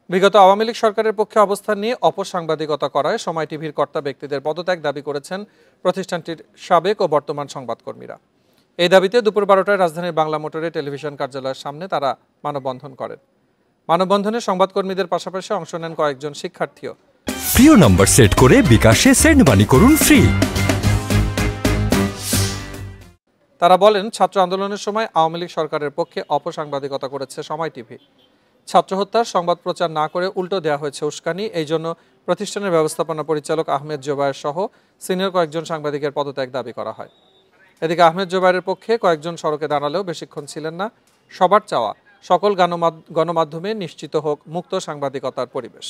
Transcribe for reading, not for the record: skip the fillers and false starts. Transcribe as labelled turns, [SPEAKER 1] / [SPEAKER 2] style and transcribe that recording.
[SPEAKER 1] বিগত আওয়ামী লীগ সরকারের পক্ষে অবস্থান নিয়ে অপসাংবাদিকতা করায় সময় টিভির কর্তা ব্যক্তিদের পদত্যাগ দাবি করেছেন প্রতিষ্ঠানটির সাবেক ও বর্তমান সংবাদকর্মীরা। এই দাবিতে দুপুর 12টায় রাজধানীর বাংলা মোটরে টেলিভিশন কার্যালয়ের সামনে তারা মানববন্ধন করেন। মানববন্ধনে সংবাদকর্মীদের পাশাপাশি অংশ নেন কয়েকজন শিক্ষার্থীও।
[SPEAKER 2] প্রিয় নম্বর সেট করে বিকাশে সেন্ড মানি করুন ফ্রি।
[SPEAKER 1] তারা বলেন, ছাত্র আন্দোলনের সময় আওয়ামী লীগ সরকারের পক্ষে অপসাংবাদিকতা করেছে সময় টিভি। ছাত্র হত্যার সংবাদ প্রচার না করে উল্টো দেওয়া হয়েছে উস্কানি। এই জন্য প্রতিষ্ঠানের ব্যবস্থাপনা পরিচালক আহমেদ জোবায়ের সহ সিনিয়র কয়েকজন সাংবাদিকের পদত্যাগ দাবি করা হয়। এদিকে আহমেদ জোবায়ের পক্ষে কয়েকজন সড়কে দাঁড়ালেও বেশিক্ষণ ছিলেন না। সবার চাওয়া সকল গণমাধ্যমে নিশ্চিত হোক মুক্ত সাংবাদিকতার পরিবেশ।